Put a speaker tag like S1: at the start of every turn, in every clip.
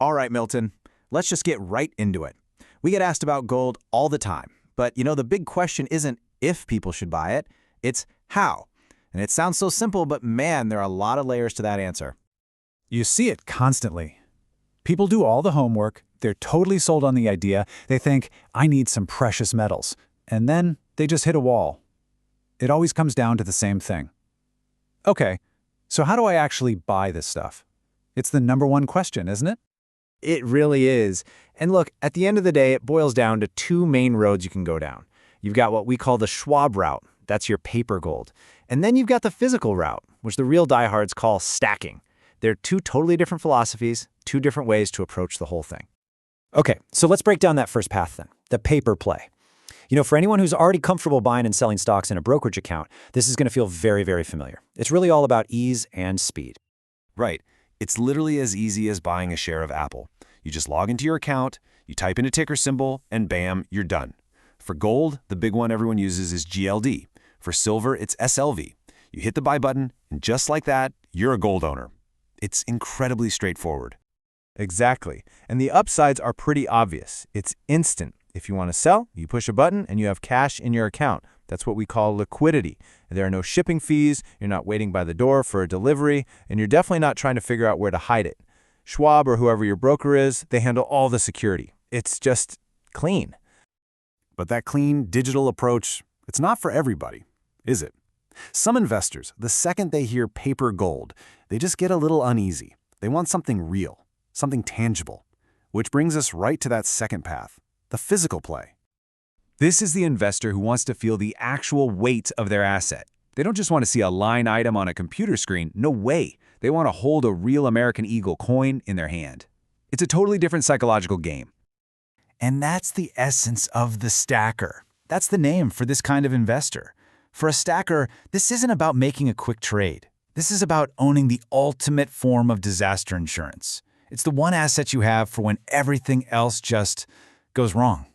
S1: All right, Milton, let's just get right into it. We get asked about gold all the time, but the big question isn't if people should buy it, it's how. And it sounds so simple, but man, there are a lot of layers to that answer.
S2: You see it constantly. People do all the homework, they're totally sold on the idea, they think, I need some precious metals, and then they just hit a wall. It always comes down to the same thing. Okay, so how do I actually buy this stuff? It's the number one question, isn't it?
S1: It really is. And look, at the end of the day, it boils down to two main roads you can go down. You've got what we call the Schwab route. That's your paper gold. And then you've got the physical route, which the real diehards call stacking. They're two totally different philosophies, two different ways to approach the whole thing.
S3: Okay, so let's break down that first path then, the paper play. For anyone who's already comfortable buying and selling stocks in a brokerage account, this is going to feel very, very familiar. It's really all about ease and speed.
S4: Right. It's literally as easy as buying a share of Apple. You just log into your account, you type in a ticker symbol, and bam, you're done. For gold, the big one everyone uses is GLD. For silver, it's SLV. You hit the buy button, and just like that, you're a gold owner. It's incredibly straightforward.
S5: Exactly. And the upsides are pretty obvious. It's instant. If you want to sell, you push a button and you have cash in your account. That's what we call liquidity. There are no shipping fees, you're not waiting by the door for a delivery, and you're definitely not trying to figure out where to hide it. Schwab or whoever your broker is, they handle all the security. It's just clean.
S4: But that clean, digital approach, it's not for everybody, is it? Some investors, the second they hear paper gold, they just get a little uneasy. They want something real, something tangible. Which brings us right to that second path, the physical play.
S2: This is the investor who wants to feel the actual weight of their asset. They don't just want to see a line item on a computer screen. No way. They want to hold a real American Eagle coin in their hand. It's a totally different psychological game. And that's the essence of the stacker. That's the name for this kind of investor. For a stacker, this isn't about making a quick trade. This is about owning the ultimate form of disaster insurance. It's the one asset you have for when everything else just goes wrong.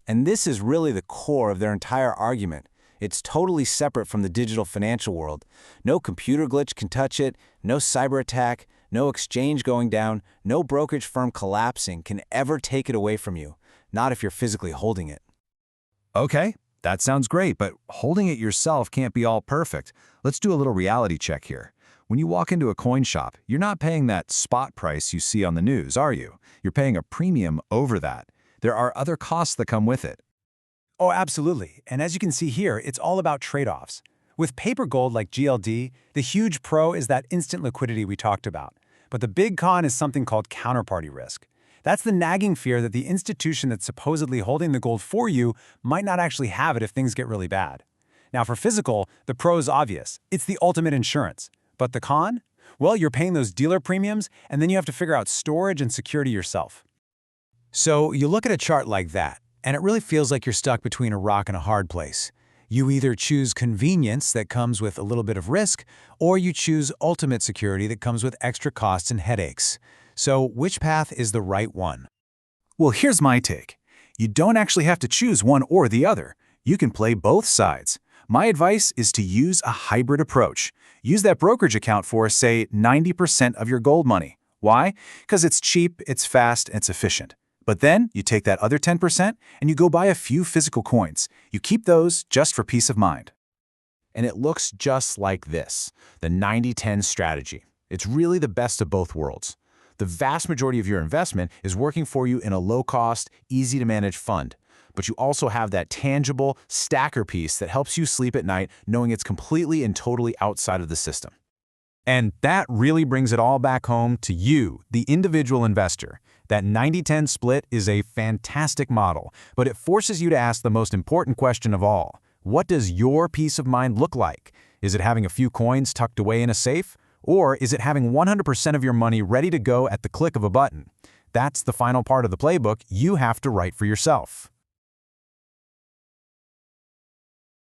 S1: And this is really the core of their entire argument. It's totally separate from the digital financial world. No computer glitch can touch it, no cyber attack, no exchange going down, no brokerage firm collapsing can ever take it away from you, not if you're physically holding it.
S2: Okay, that sounds great, but holding it yourself can't be all perfect. Let's do a little reality check here. When you walk into a coin shop, you're not paying that spot price you see on the news, are you? You're paying a premium over that. There are other costs that come with it.
S6: Oh, absolutely. And as you can see here, it's all about trade-offs. With paper gold like GLD, the huge pro is that instant liquidity we talked about. But the big con is something called counterparty risk. That's the nagging fear that the institution that's supposedly holding the gold for you might not actually have it if things get really bad. Now for physical, the pro is obvious. It's the ultimate insurance. But the con? Well, you're paying those dealer premiums, and then you have to figure out storage and security yourself.
S2: So you look at a chart like that, and it really feels like you're stuck between a rock and a hard place. You either choose convenience that comes with a little bit of risk, or you choose ultimate security that comes with extra costs and headaches. So which path is the right one?
S5: Well, here's my take. You don't actually have to choose one or the other. You can play both sides. My advice is to use a hybrid approach. Use that brokerage account for, say, 90% of your gold money. Why? Because it's cheap, it's fast, and it's efficient. But then you take that other 10% and you go buy a few physical coins. You keep those just for peace of mind.
S1: And it looks just like this, the 90-10 strategy. It's really the best of both worlds. The vast majority of your investment is working for you in a low-cost, easy-to-manage fund. But you also have that tangible stacker piece that helps you sleep at night knowing it's completely and totally outside of the system.
S2: And that really brings it all back home to you, the individual investor. That 90-10 split is a fantastic model, but it forces you to ask the most important question of all. What does your peace of mind look like? Is it having a few coins tucked away in a safe? Or is it having 100% of your money ready to go at the click of a button? That's the final part of the playbook you have to write for yourself.